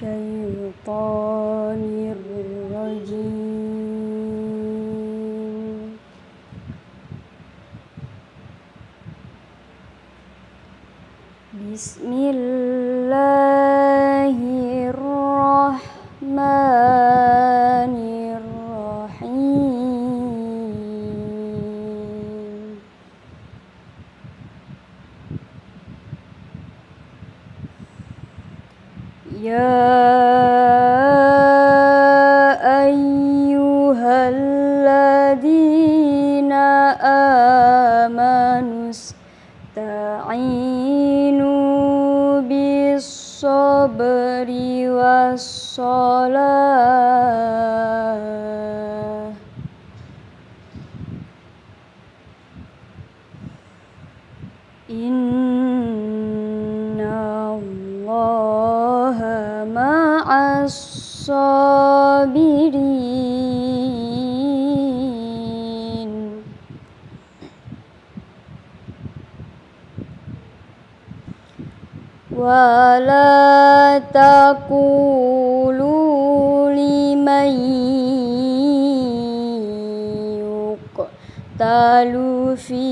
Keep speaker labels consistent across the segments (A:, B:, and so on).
A: الشيطان الرجيم. بسم الله الرحمن الرحيم. يا أيها الذين آمنوا استعينوا بالصبر والصلاة إن الله مع الصابرين. ولا تقولوا لمن يقتل في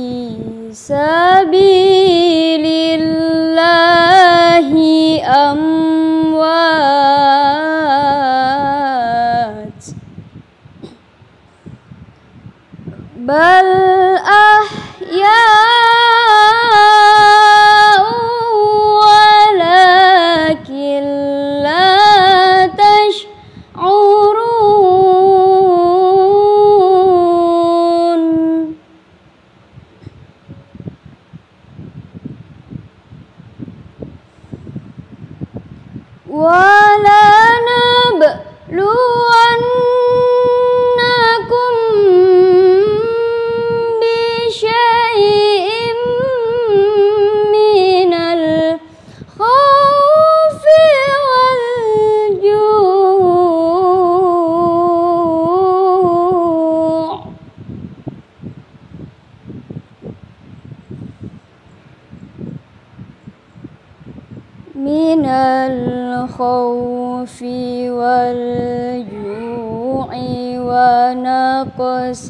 A: سبيل الله أموات بل أحياء ولكن لا تشعرون. ولنبلونكم بشيء من الخوف والجوع ونقص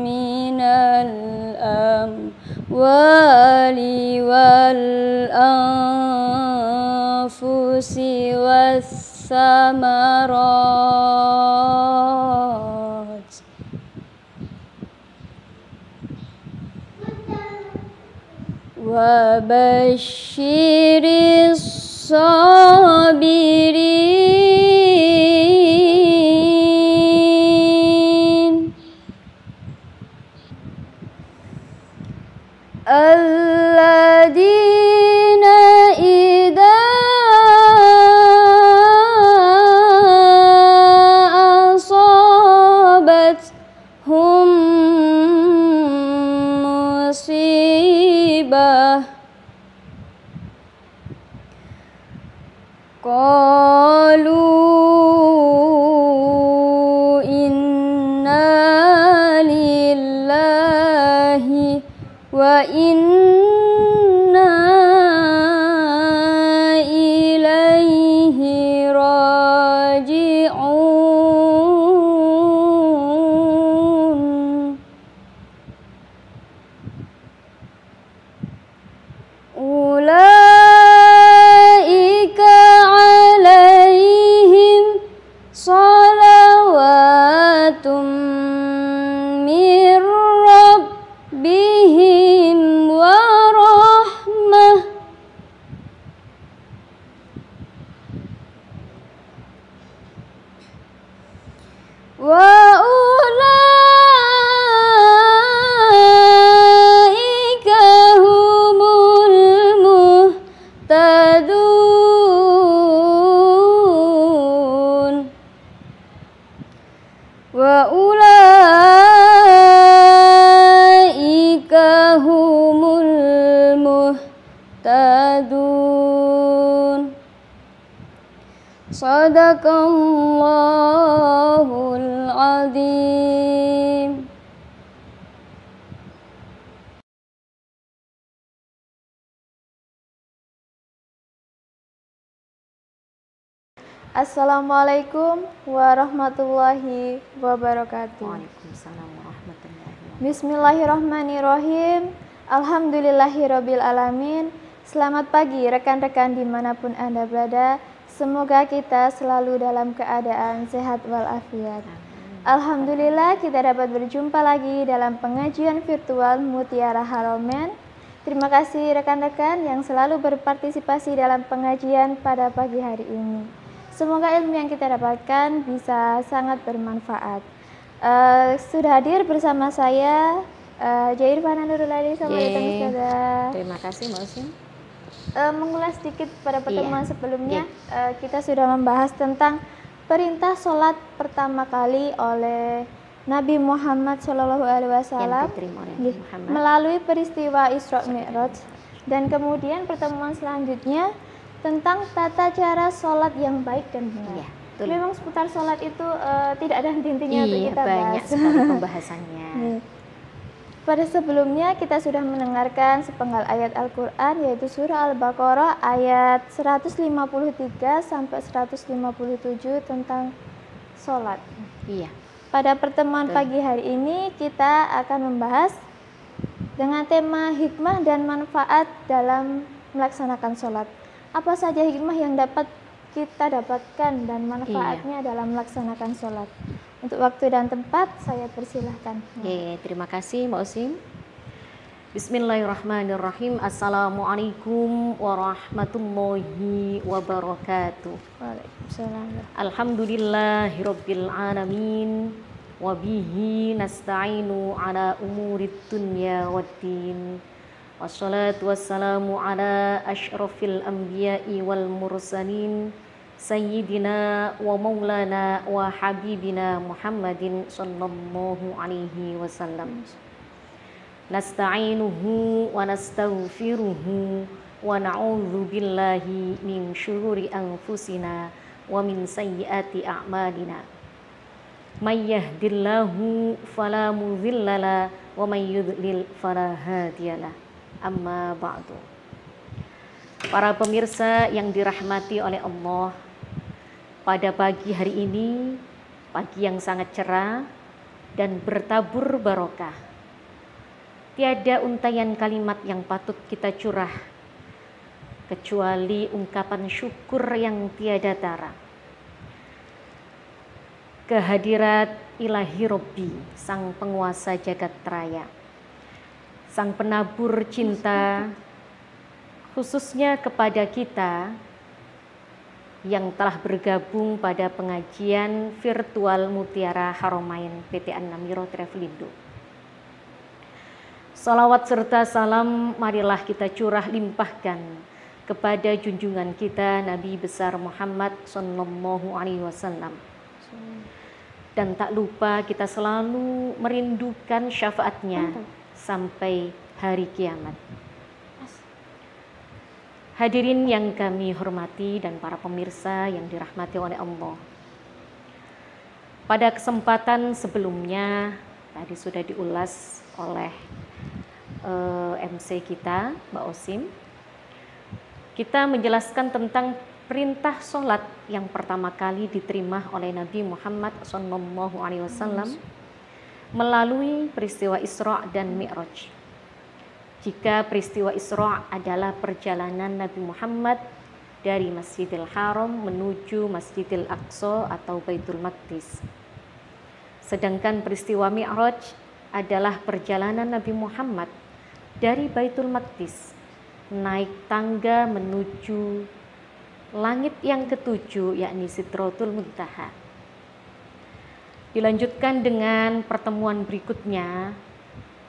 A: من الأموال والأنفس والثمرات وبشر الصابرين الذين إذا أصابتهم مصيبة قالوا إنا لله وإنا إليه راجعون. أولئك عليهم صلوات من ربهم ورحمة وأولئك هم المهتدون. وأولئك هم المهتدون. Sadaqallahul azim. Assalamualaikum warahmatullahi wabarakatuh.
B: Waalaikumsalam warahmatullahi wabarakatuh.
A: Bismillahirrahmanirrahim. Alhamdulillahirabbil alamin. Selamat pagi rekan-rekan dimanapun Anda berada. Semoga kita selalu dalam keadaan sehat walafiat. Alhamdulillah kita dapat berjumpa lagi dalam pengajian virtual Mutiara Haromen. Terima kasih rekan-rekan yang selalu berpartisipasi dalam pengajian pada pagi hari ini. Semoga ilmu yang kita dapatkan bisa sangat bermanfaat. Sudah hadir bersama saya Jair Fana Nurul Hadi. Selamat datang Ustazah.
B: Terima kasih Mbak Usim.
A: Mengulas sedikit pada pertemuan sebelumnya, kita sudah membahas tentang perintah sholat pertama kali oleh Nabi Muhammad SAW melalui peristiwa Isra Mi'raj, dan kemudian pertemuan selanjutnya tentang tata cara sholat yang baik dan benar. Memang seputar sholat itu tidak ada henti-hentinya untuk kita bahas.
B: Banyak sekali pembahasannya.
A: Pada sebelumnya kita sudah mendengarkan sepenggal ayat Al-Quran, yaitu surah Al-Baqarah ayat 153 sampai 157 tentang sholat. Pada pertemuan pagi hari ini kita akan membahas dengan tema hikmah dan manfaat dalam melaksanakan sholat. Apa saja hikmah yang dapat kita dapatkan dan manfaatnya dalam melaksanakan sholat. Untuk waktu dan tempat saya persilahkan.
B: Terima kasih Mbak Usim. Bismillahirrahmanirrahim. Assalamualaikum warahmatullahi wabarakatuh.
A: Waalaikumsalam.
B: Alhamdulillahirabbil alamin. Wabihi nasta'inu ala umurid dunya waddin. Wassalatu wassalamu ala asyrafil anbiya'i wal mursalin. Sayyidina wa maulana wa habibina Muhammadin sallallahu alaihi wasallam. Nasta'inuhu wa nastaghfiruhu wa na'udzu billahi min syururi anfusina wa min sayyiati a'malina. May yahdihillahu fala mudhillalah wa may yudlil fala hadiyalah. Amma ba'du. Para pemirsa yang dirahmati oleh Allah, pada pagi hari ini, pagi yang sangat cerah dan bertabur barokah. Tiada untayan kalimat yang patut kita curah kecuali ungkapan syukur yang tiada tara. Kehadirat Ilahi Robbi, Sang Penguasa Jagat Raya, Sang Penabur cinta, khususnya kepada kita yang telah bergabung pada pengajian virtual Mutiara Haromain PT An-Namiro Travelindo. Salawat serta salam marilah kita curah limpahkan kepada junjungan kita Nabi besar Muhammad sallallahu alaihi wasallam. Dan tak lupa kita selalu merindukan syafaatnya sampai hari kiamat. Hadirin yang kami hormati dan para pemirsa yang dirahmati oleh Allah. Pada kesempatan sebelumnya tadi sudah diulas oleh MC kita, Mbak Osim. Kita menjelaskan tentang perintah sholat yang pertama kali diterima oleh Nabi Muhammad SAW melalui peristiwa Isra dan Mi'raj. Jika peristiwa Isra adalah perjalanan Nabi Muhammad dari Masjidil Haram menuju Masjidil Aqsa atau Baitul Maqdis. Sedangkan peristiwa Mi'raj adalah perjalanan Nabi Muhammad dari Baitul Maqdis naik tangga menuju langit yang ketujuh, yakni Sidratul Muntaha. Dilanjutkan dengan pertemuan berikutnya,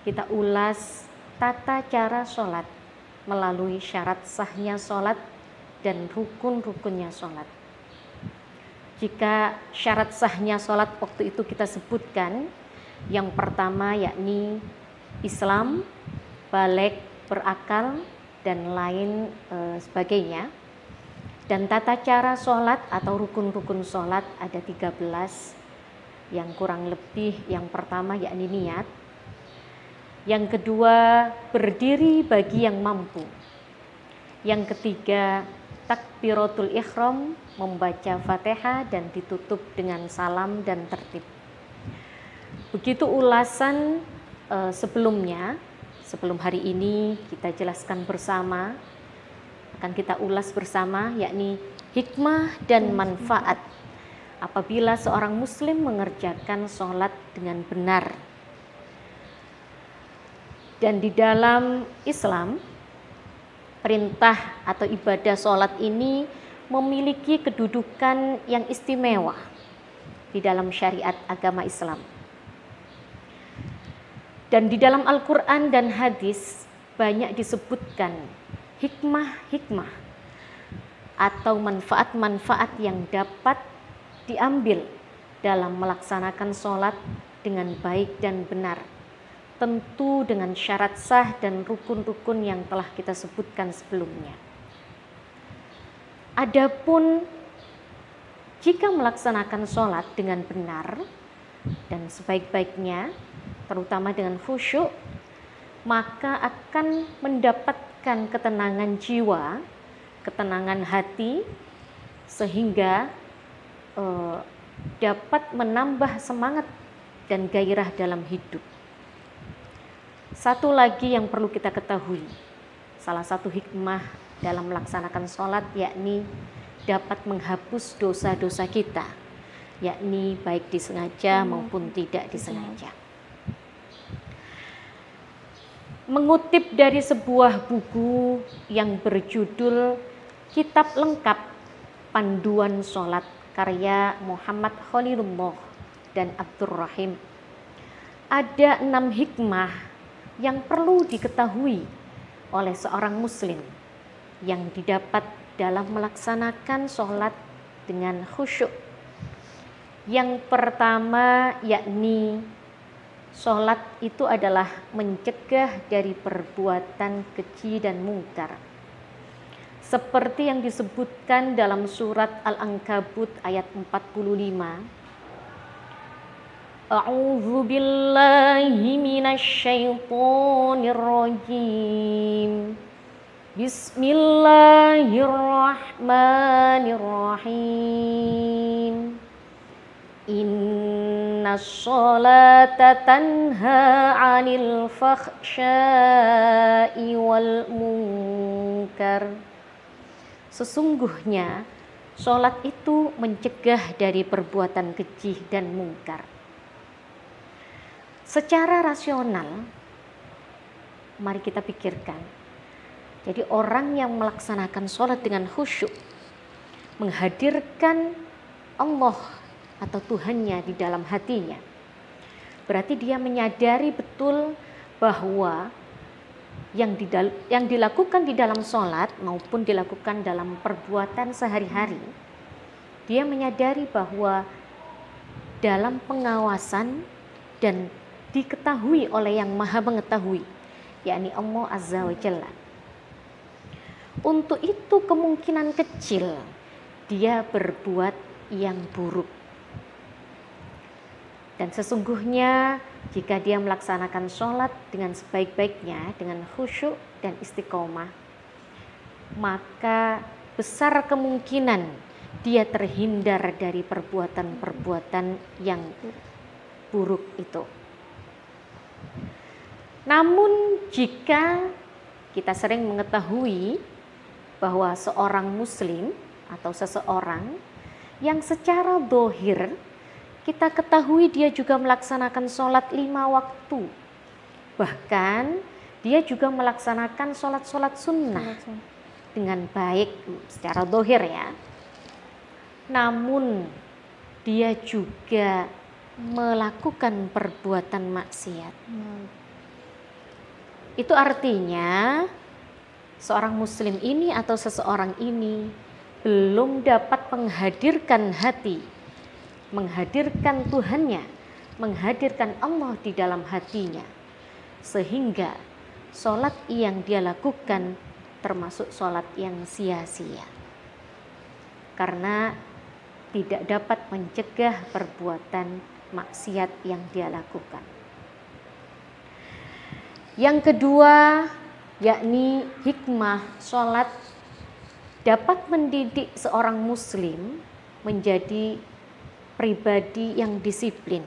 B: kita ulas tata cara sholat melalui syarat sahnya sholat dan rukun-rukunnya sholat. Jika syarat sahnya sholat waktu itu kita sebutkan, yang pertama yakni Islam, baligh, berakal, dan lain sebagainya. Dan tata cara sholat atau rukun-rukun sholat ada 13, yang kurang lebih yang pertama yakni niat. Yang kedua, berdiri bagi yang mampu. Yang ketiga, takbiratul ihram, membaca Fatihah dan ditutup dengan salam dan tertib. Begitu ulasan sebelumnya. Sebelum hari ini kita jelaskan bersama, akan kita ulas bersama, yakni hikmah dan manfaat apabila seorang muslim mengerjakan sholat dengan benar. Dan di dalam Islam, perintah atau ibadah sholat ini memiliki kedudukan yang istimewa di dalam syariat agama Islam. Dan di dalam Al-Quran dan hadis banyak disebutkan hikmah-hikmah atau manfaat-manfaat yang dapat diambil dalam melaksanakan sholat dengan baik dan benar. Tentu dengan syarat sah dan rukun-rukun yang telah kita sebutkan sebelumnya. Adapun jika melaksanakan sholat dengan benar dan sebaik-baiknya, terutama dengan khusyuk, maka akan mendapatkan ketenangan jiwa, ketenangan hati, sehingga dapat menambah semangat dan gairah dalam hidup. Satu lagi yang perlu kita ketahui, salah satu hikmah dalam melaksanakan sholat yakni dapat menghapus dosa-dosa kita, yakni baik disengaja maupun tidak disengaja. Mengutip dari sebuah buku yang berjudul Kitab Lengkap Panduan Sholat karya Muhammad Khalilullah dan Abdur Rahim, ada 6 hikmah yang perlu diketahui oleh seorang muslim yang didapat dalam melaksanakan sholat dengan khusyuk. Yang pertama yakni sholat itu adalah mencegah dari perbuatan keji dan mungkar. Seperti yang disebutkan dalam surat Al-Ankabut ayat 45. A'udzu billahi minasyaitonir rajim. Bismillahirrahmanirrahim. Inna sholata tanha 'anil fakhsya'i wal munkar. Sesungguhnya sholat itu mencegah dari perbuatan keji dan mungkar. Secara rasional, mari kita pikirkan. Jadi orang yang melaksanakan sholat dengan khusyuk, menghadirkan Allah atau Tuhannya di dalam hatinya, berarti dia menyadari betul bahwa yang dilakukan di dalam sholat maupun dilakukan dalam perbuatan sehari-hari, dia menyadari bahwa dalam pengawasan dan diketahui oleh yang maha mengetahui, yakni Allah Azza wa Jalla. Untuk itu kemungkinan kecil dia berbuat yang buruk. Dan sesungguhnya jika dia melaksanakan sholat dengan sebaik-baiknya, dengan khusyuk dan istiqomah, maka besar kemungkinan dia terhindar dari perbuatan-perbuatan yang buruk itu. Namun jika kita sering mengetahui bahwa seorang muslim atau seseorang yang secara dohir kita ketahui dia juga melaksanakan sholat 5 waktu. Bahkan dia juga melaksanakan sholat-sholat sunnah dengan baik secara dohir ya. Namun dia juga melakukan perbuatan maksiat. Itu artinya seorang muslim ini atau seseorang ini belum dapat menghadirkan hati, menghadirkan Tuhannya, menghadirkan Allah di dalam hatinya, sehingga sholat yang dia lakukan termasuk sholat yang sia-sia karena tidak dapat mencegah perbuatan maksiat yang dia lakukan. Yang kedua yakni hikmah sholat dapat mendidik seorang muslim menjadi pribadi yang disiplin.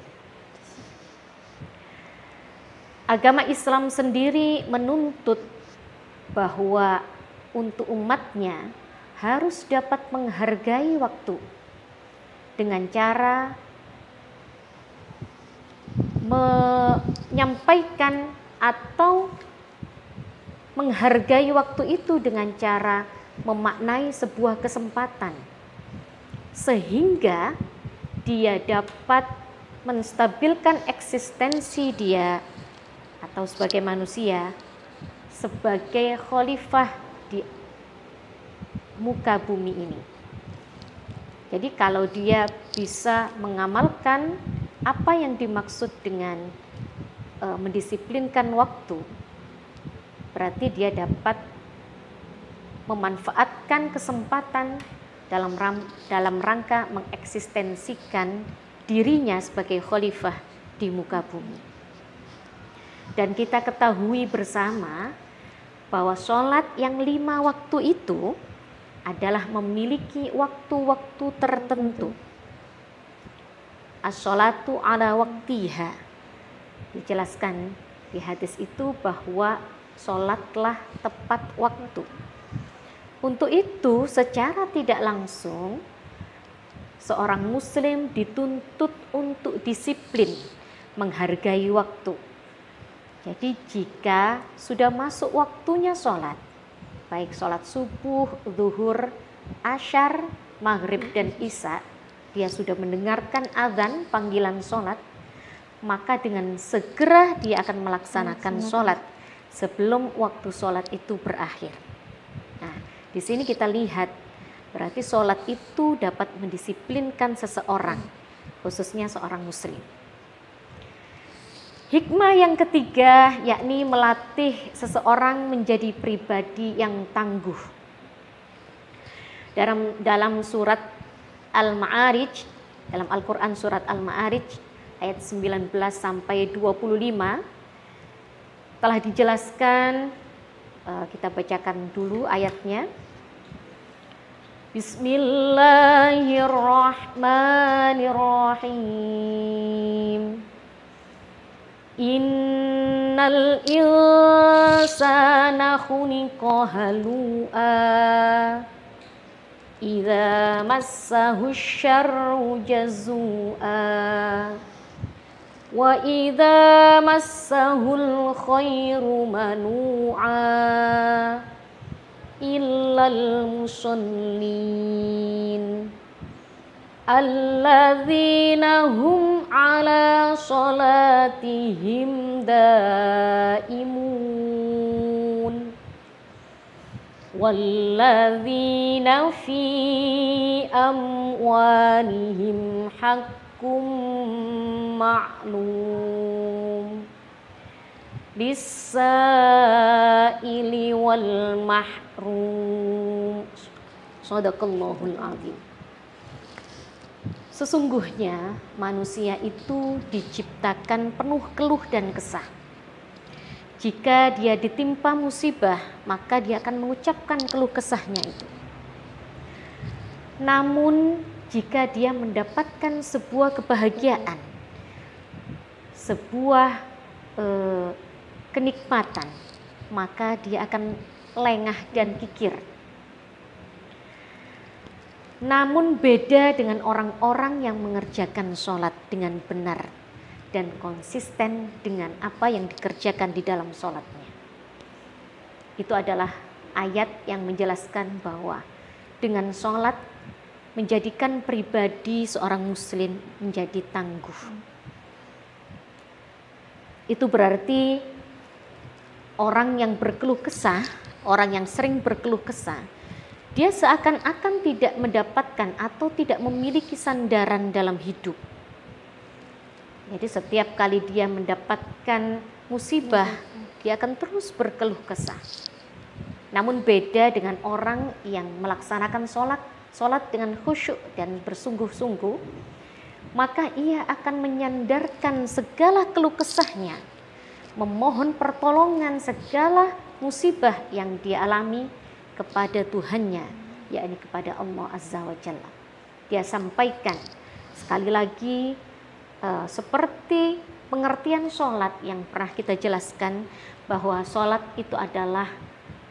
B: Agama Islam sendiri menuntut bahwa untuk umatnya harus dapat menghargai waktu dengan cara menyampaikan atau menghargai waktu itu dengan cara memaknai sebuah kesempatan sehingga dia dapat menstabilkan eksistensi dia atau sebagai manusia sebagai khalifah di muka bumi ini. Jadi kalau dia bisa mengamalkan apa yang dimaksud dengan mendisiplinkan waktu, berarti dia dapat memanfaatkan kesempatan dalam rangka mengeksistensikan dirinya sebagai khalifah di muka bumi. Dan kita ketahui bersama bahwa sholat yang 5 waktu itu adalah memiliki waktu-waktu tertentu. As-sholatu ala waktiha. Dijelaskan di hadis itu bahwa sholatlah tepat waktu. Untuk itu secara tidak langsung seorang muslim dituntut untuk disiplin menghargai waktu. Jadi jika sudah masuk waktunya sholat, baik sholat subuh, zuhur, asyar, maghrib dan isya, dia sudah mendengarkan azan panggilan sholat, maka dengan segera dia akan melaksanakan sholat sebelum waktu sholat itu berakhir. Nah, di sini kita lihat berarti sholat itu dapat mendisiplinkan seseorang, khususnya seorang muslim. Hikmah yang ketiga yakni melatih seseorang menjadi pribadi yang tangguh. Dalam surat Al-Ma'arij, dalam Al-Quran surat Al-Ma'arij ayat 19 sampai 25 telah dijelaskan, kita bacakan dulu ayatnya. Bismillahirrahmanirrahim. Innal insana khuliqa halu'a idza massahu syarru jazua wa idza massahul khairu manu'a illal musallin alladzina hum ala salatihim daimun walladzina fi amwalihim haqqum ma'lum lis-sa'ili wal mahrum. Shadaqallahul azim. Sesungguhnya manusia itu diciptakan penuh keluh dan kesah. Jika dia ditimpa musibah, maka dia akan mengucapkan keluh kesahnya itu. Namun jika dia mendapatkan sebuah kebahagiaan, sebuah kenikmatan, maka dia akan lengah dan kikir. Namun beda dengan orang-orang yang mengerjakan sholat dengan benar dan konsisten dengan apa yang dikerjakan di dalam sholatnya. Itu adalah ayat yang menjelaskan bahwa dengan sholat menjadikan pribadi seorang muslim menjadi tangguh. Itu berarti orang yang berkeluh kesah, orang yang sering berkeluh kesah, dia seakan-akan tidak mendapatkan atau tidak memiliki sandaran dalam hidup. Jadi setiap kali dia mendapatkan musibah, dia akan terus berkeluh kesah. Namun beda dengan orang yang melaksanakan sholat dengan khusyuk dan bersungguh-sungguh, maka ia akan menyandarkan segala keluh kesahnya, memohon pertolongan segala musibah yang dia alami kepada Tuhannya yakni kepada Allah Azza wa Jalla. Dia sampaikan sekali lagi seperti pengertian sholat yang pernah kita jelaskan, bahwa sholat itu adalah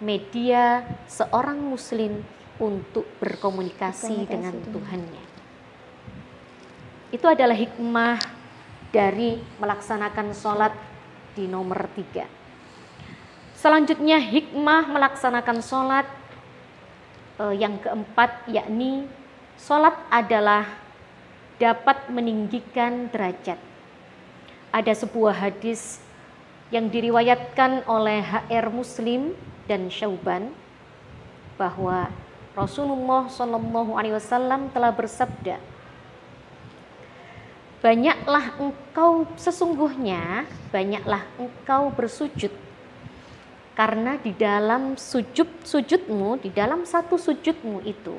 B: media seorang muslim untuk berkomunikasi dengan Tuhannya. Itu adalah hikmah dari melaksanakan sholat di nomor 3. Selanjutnya hikmah melaksanakan sholat yang keempat, yakni sholat adalah dapat meninggikan derajat. Ada sebuah hadis yang diriwayatkan oleh HR Muslim dan Syauban bahwa Rasulullah SAW telah bersabda, banyaklah engkau bersujud, karena di dalam sujudmu, di dalam satu sujudmu itu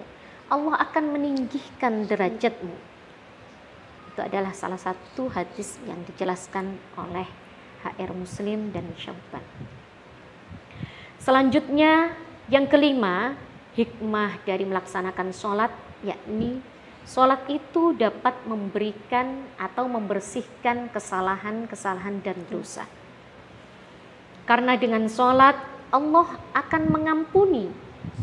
B: Allah akan meninggikan derajatmu. Itu adalah salah satu hadis yang dijelaskan oleh HR Muslim dan Syauban. Selanjutnya yang kelima, hikmah dari melaksanakan sholat, yakni sholat itu dapat memberikan atau membersihkan kesalahan-kesalahan dan dosa. Karena dengan sholat Allah akan mengampuni,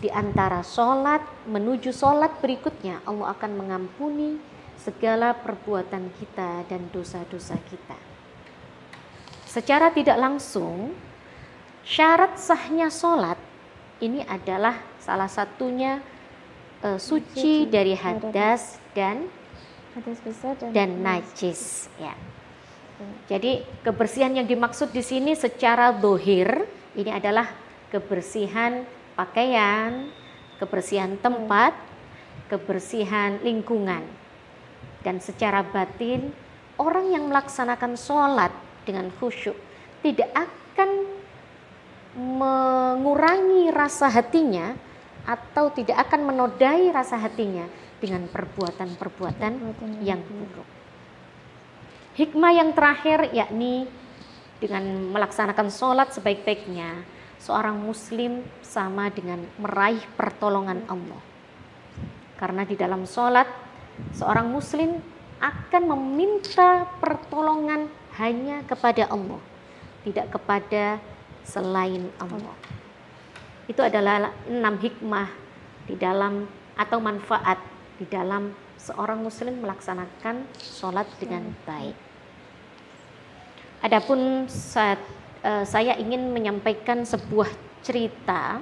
B: di antara sholat menuju sholat berikutnya Allah akan mengampuni segala perbuatan kita dan dosa-dosa kita. Secara tidak langsung, syarat sahnya sholat ini adalah salah satunya suci dari hadas dan najis. Ya. Jadi kebersihan yang dimaksud di sini secara zahir ini adalah kebersihan pakaian, kebersihan tempat, kebersihan lingkungan. Dan secara batin, orang yang melaksanakan sholat dengan khusyuk tidak akan mengurangi rasa hatinya atau tidak akan menodai rasa hatinya dengan perbuatan-perbuatan yang buruk. Hikmah yang terakhir, yakni dengan melaksanakan sholat sebaik-baiknya, seorang muslim sama dengan meraih pertolongan Allah. Karena di dalam sholat, seorang muslim akan meminta pertolongan hanya kepada Allah, tidak kepada selain Allah. Itu adalah 6 hikmah di dalam atau manfaat di dalam seorang muslim melaksanakan sholat dengan baik. Adapun saya ingin menyampaikan sebuah cerita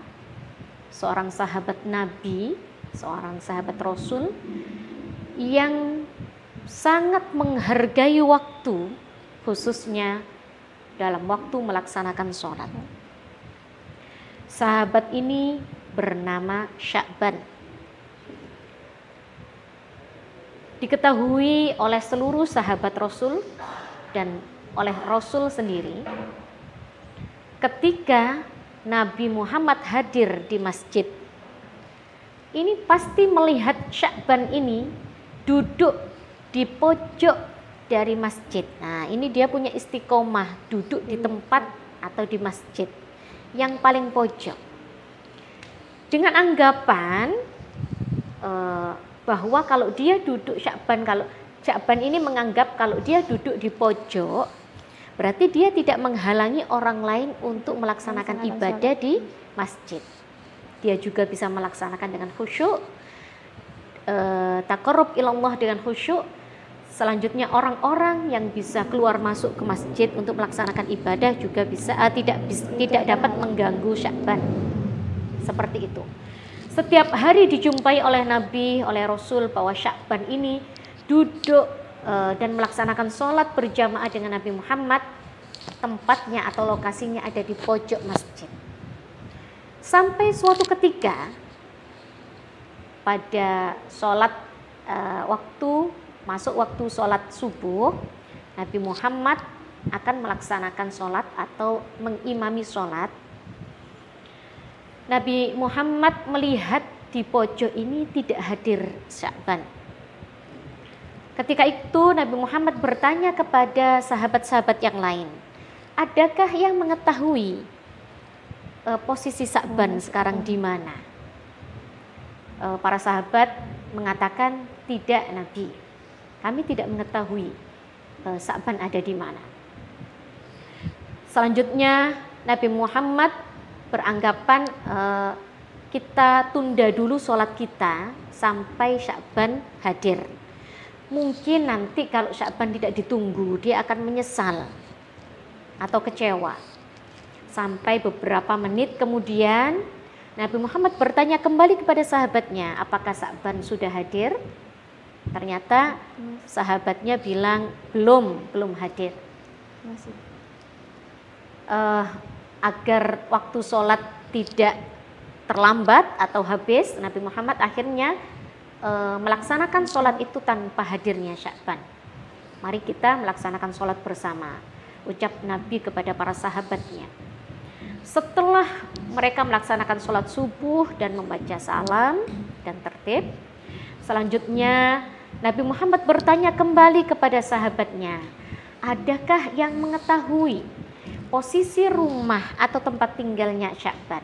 B: seorang sahabat Nabi, seorang sahabat Rasul yang sangat menghargai waktu, khususnya dalam waktu melaksanakan sholat. Sahabat ini bernama Sya'ban. Diketahui oleh seluruh sahabat Rasul dan oleh Rasul sendiri, ketika Nabi Muhammad hadir di masjid, ini pasti melihat Sya'ban ini duduk di pojok dari masjid. Nah, ini dia punya istiqomah duduk di tempat atau di masjid yang paling pojok, dengan anggapan bahwa kalau dia duduk Sya'ban ini menganggap kalau dia duduk di pojok, berarti dia tidak menghalangi orang lain untuk melaksanakan ibadah di masjid. Dia juga bisa melaksanakan dengan khusyuk, taqarrub ilallah dengan khusyuk. Selanjutnya orang-orang yang bisa keluar masuk ke masjid untuk melaksanakan ibadah juga bisa tidak dapat mengganggu Sya'ban. Seperti itu. Setiap hari dijumpai oleh Nabi, oleh Rasul bahwa Sya'ban ini duduk dan melaksanakan sholat berjamaah dengan Nabi Muhammad. Tempatnya atau lokasinya ada di pojok masjid. Sampai suatu ketika pada sholat masuk waktu sholat subuh, Nabi Muhammad akan melaksanakan sholat atau mengimami sholat. Nabi Muhammad melihat di pojok ini tidak hadir Sya'ban. Ketika itu Nabi Muhammad bertanya kepada sahabat-sahabat yang lain, adakah yang mengetahui posisi Sya'ban sekarang di mana? para sahabat mengatakan, tidak Nabi, kami tidak mengetahui Sya'ban ada di mana. Selanjutnya Nabi Muhammad beranggapan kita tunda dulu sholat kita sampai Sya'ban hadir. Mungkin nanti kalau Sya'ban tidak ditunggu, dia akan menyesal atau kecewa. Sampai beberapa menit kemudian Nabi Muhammad bertanya kembali kepada sahabatnya, apakah Sya'ban sudah hadir? Ternyata sahabatnya bilang belum hadir. Agar waktu sholat tidak terlambat atau habis, Nabi Muhammad akhirnya melaksanakan sholat itu tanpa hadirnya Sya'ban. Mari kita melaksanakan sholat bersama, ucap Nabi kepada para sahabatnya. Setelah mereka melaksanakan sholat subuh dan membaca salam dan tertib, selanjutnya Nabi Muhammad bertanya kembali kepada sahabatnya, adakah yang mengetahui posisi rumah atau tempat tinggalnya Sya'ban?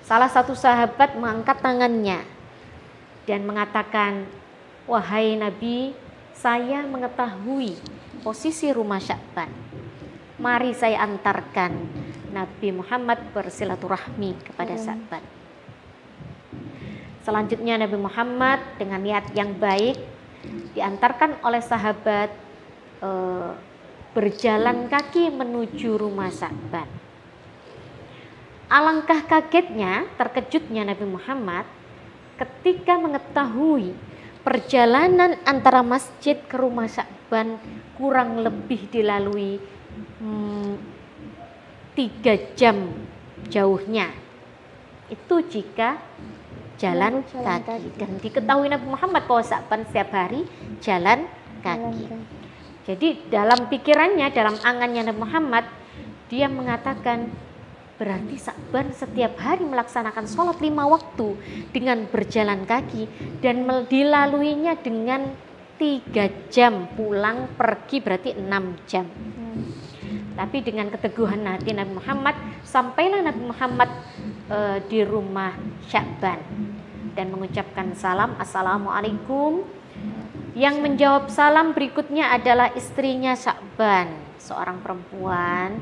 B: Salah satu sahabat mengangkat tangannya dan mengatakan, wahai Nabi, saya mengetahui posisi rumah Sya'ban. Mari saya antarkan. Nabi Muhammad bersilaturahmi kepada Sya'ban. Selanjutnya Nabi Muhammad dengan niat yang baik diantarkan oleh sahabat berjalan kaki menuju rumah Sya'ban. Alangkah kagetnya, terkejutnya Nabi Muhammad ketika mengetahui perjalanan antara masjid ke rumah Sya'ban kurang lebih dilalui 3 jam jauhnya. Itu jika jalan kaki. Dan diketahui Nabi Muhammad bahwa Sya'ban setiap hari jalan kaki. Jadi dalam pikirannya, dalam angannya Nabi Muhammad, dia mengatakan berarti Sya'ban setiap hari melaksanakan sholat 5 waktu dengan berjalan kaki dan dilaluinya dengan 3 jam, pulang pergi berarti 6 jam. Tapi dengan keteguhan hati Nabi Muhammad, sampailah Nabi Muhammad di rumah Sya'ban dan mengucapkan salam, assalamualaikum. Yang menjawab salam berikutnya adalah istrinya Sya'ban, seorang perempuan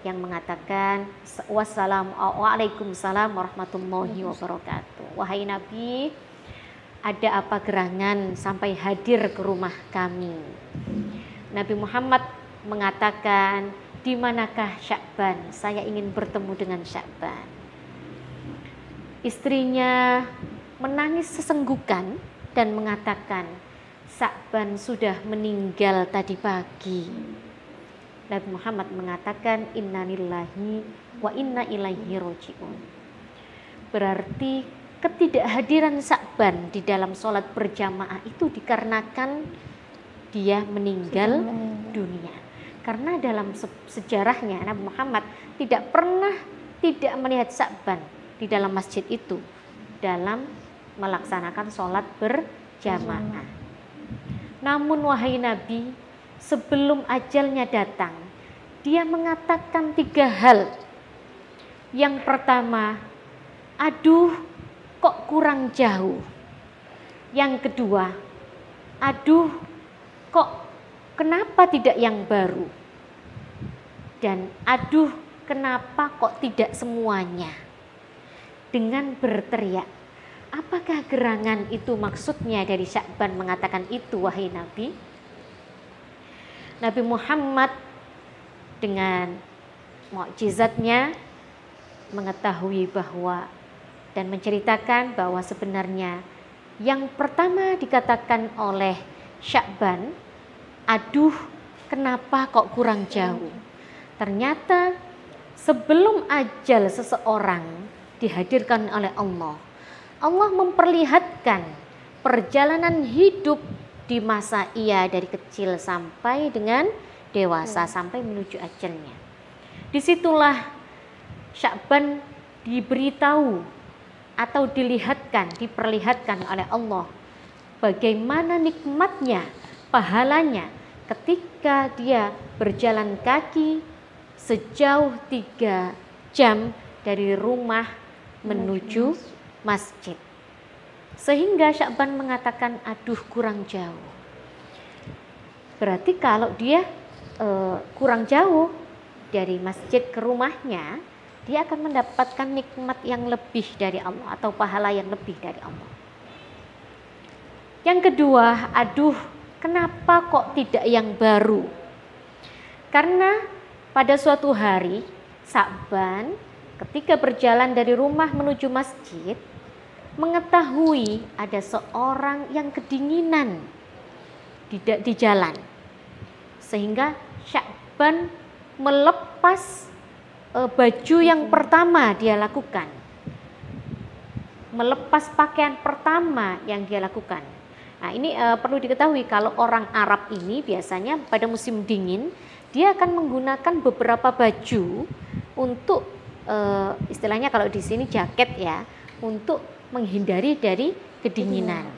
B: yang mengatakan, waalaikumsalam warahmatullahi wabarakatuh. Wahai Nabi, ada apa gerangan sampai hadir ke rumah kami? Nabi Muhammad mengatakan, di manakah Sya'ban? Saya ingin bertemu dengan Sya'ban. Istrinya menangis sesenggukan dan mengatakan, Sya'ban sudah meninggal tadi pagi. Nabi Muhammad mengatakan, inna lillahi wa inna ilaihi roji'un. Berarti ketidakhadiran Sya'ban di dalam sholat berjamaah itu dikarenakan dia meninggal dunia. Karena dalam sejarahnya Nabi Muhammad tidak pernah tidak melihat Sya'ban di dalam masjid itu dalam melaksanakan sholat berjamaah. Namun wahai Nabi, sebelum ajalnya datang, dia mengatakan 3 hal. Yang pertama, aduh kok kurang jauh. Yang kedua, aduh kok kenapa tidak yang baru? Dan aduh kenapa kok tidak semuanya? Dengan berteriak, apakah gerangan itu maksudnya dari Sya'ban mengatakan itu wahai Nabi? Nabi Muhammad dengan mukjizatnya mengetahui bahwa dan menceritakan bahwa sebenarnya yang pertama dikatakan oleh Sya'ban, aduh kenapa kok kurang jauh? Ternyata sebelum ajal seseorang dihadirkan oleh Allah, Allah memperlihatkan perjalanan hidup di masa ia dari kecil sampai dengan dewasa, sampai menuju ajalnya. Disitulah Sya'ban diberitahu atau diperlihatkan oleh Allah bagaimana nikmatnya, pahalanya ketika dia berjalan kaki sejauh 3 jam dari rumah menuju masjid. Sehingga Sya'ban mengatakan, aduh kurang jauh. Berarti kalau dia kurang jauh dari masjid ke rumahnya, dia akan mendapatkan nikmat yang lebih dari Allah atau pahala yang lebih dari Allah. Yang kedua, aduh kenapa kok tidak yang baru? Karena pada suatu hari Sya'ban ketika berjalan dari rumah menuju masjid, mengetahui ada seorang yang kedinginan di jalan, sehingga Sya'ban melepas baju yang pertama dia lakukan, melepas pakaian pertama yang dia lakukan. Nah, ini perlu diketahui kalau orang Arab ini biasanya pada musim dingin dia akan menggunakan beberapa baju untuk istilahnya kalau di sini jaket ya, untuk menghindari dari kedinginan.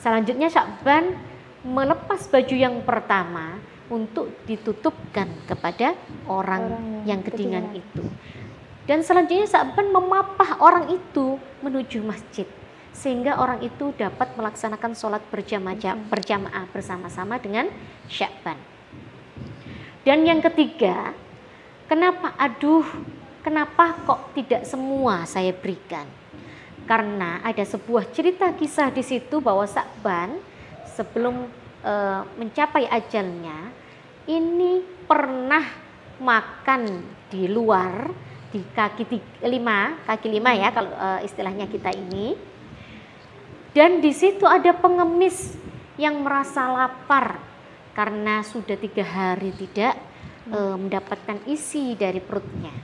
B: Selanjutnya Sya'ban melepas baju yang pertama untuk ditutupkan kepada orang yang kedinginan itu. Dan selanjutnya Sya'ban memapah orang itu menuju masjid, sehingga orang itu dapat melaksanakan sholat berjamaah bersama-sama dengan Sya'ban. Dan yang ketiga, kenapa kok tidak semua saya berikan? Karena ada sebuah cerita kisah di situ bahwa Sya'ban sebelum mencapai ajalnya ini pernah makan di luar di kaki lima ya kalau istilahnya kita ini. Dan di situ ada pengemis yang merasa lapar karena sudah 3 hari tidak mendapatkan isi dari perutnya,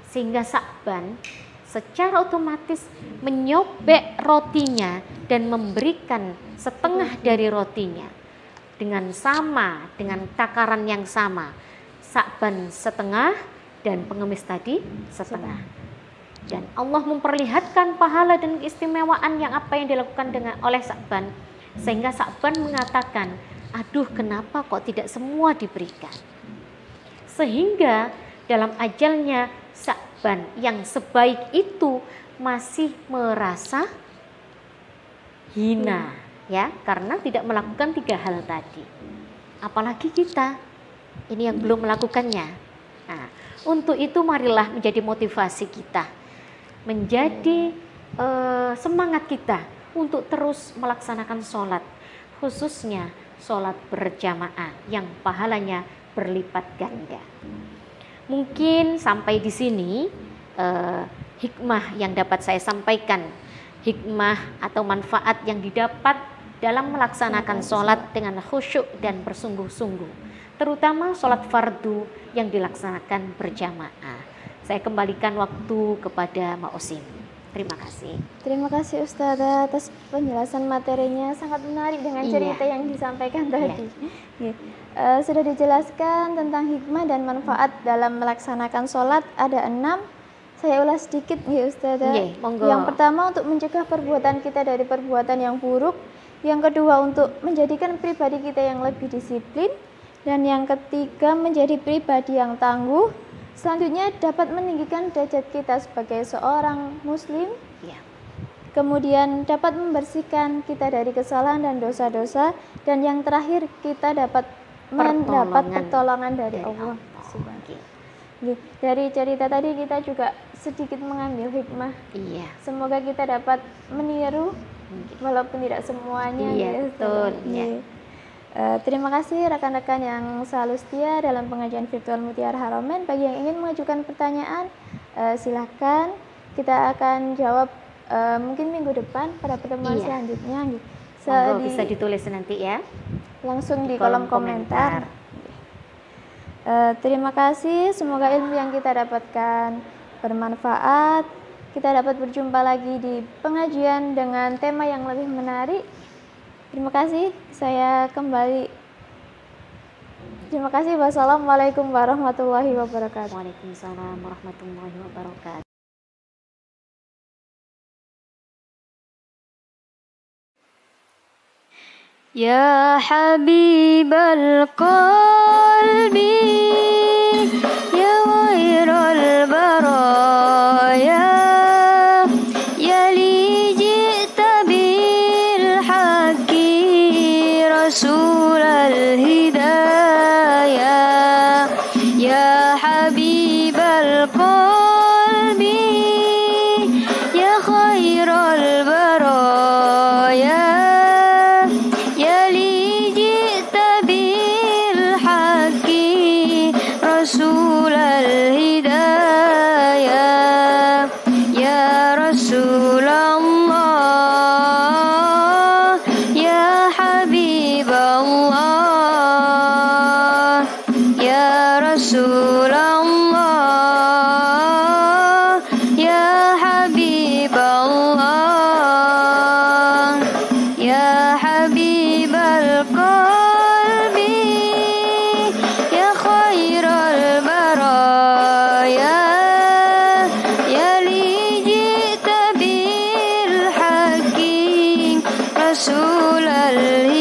B: sehingga Sya'ban secara otomatis menyobek rotinya dan memberikan setengah dari rotinya dengan takaran yang sama. Sya'ban setengah dan pengemis tadi setengah. Dan Allah memperlihatkan pahala dan keistimewaan yang apa yang dilakukan oleh Sya'ban, sehingga Sya'ban mengatakan, aduh kenapa kok tidak semua diberikan. Sehingga dalam ajalnya Sya'ban yang sebaik itu masih merasa hina ya, karena tidak melakukan 3 hal tadi. Apalagi kita ini yang belum melakukannya. Nah, untuk itu marilah menjadi motivasi kita, menjadi semangat kita untuk terus melaksanakan sholat, khususnya sholat berjamaah yang pahalanya berlipat ganda. Mungkin sampai di sini hikmah yang dapat saya sampaikan, hikmah atau manfaat yang didapat dalam melaksanakan sholat dengan khusyuk dan bersungguh-sungguh, terutama sholat fardu yang dilaksanakan berjamaah. Saya kembalikan waktu kepada Mbak Osim. Terima kasih.
A: Terima kasih Ustazah atas penjelasan materinya, sangat menarik dengan cerita yang disampaikan tadi. Sudah dijelaskan tentang hikmah dan manfaat dalam melaksanakan sholat, ada 6. Saya ulas sedikit ya Ustazah. Yang pertama, untuk mencegah perbuatan kita dari perbuatan yang buruk. Yang kedua, untuk menjadikan pribadi kita yang lebih disiplin. Dan yang ketiga, menjadi pribadi yang tangguh. Selanjutnya, dapat meninggikan derajat kita sebagai seorang muslim. Kemudian dapat membersihkan kita dari kesalahan dan dosa-dosa. Dan yang terakhir, kita dapat mendapat pertolongan dari Allah. Dari cerita tadi kita juga sedikit mengambil hikmah. Semoga kita dapat meniru walaupun tidak semuanya.
B: Betul.
A: Terima kasih rekan-rekan yang selalu setia dalam pengajian virtual Mutiara Haramain. Bagi yang ingin mengajukan pertanyaan, silahkan, kita akan jawab mungkin minggu depan pada pertemuan selanjutnya.
B: Bisa ditulis nanti ya,
A: langsung di kolom komentar. Terima kasih, semoga ilmu yang kita dapatkan bermanfaat. Kita dapat berjumpa lagi di pengajian dengan tema yang lebih menarik. Terima kasih, saya kembali. Terima kasih. Wassalamualaikum warahmatullahi wabarakatuh.
B: Waalaikumsalam warahmatullahi wabarakatuh.
C: Ya Habibal Qalbi, ya Khairal Baraya, ya li ji'ta رسول الهداية يا حبيب القلب يا خير البرايا يا لي جئت بالحق رسول الهداية يا رسول الله يا حبيب الله يا رسول الله يا حبيب الله يا حبيب القلب يا خير البرايا يا لي جئت بالحق رسول الله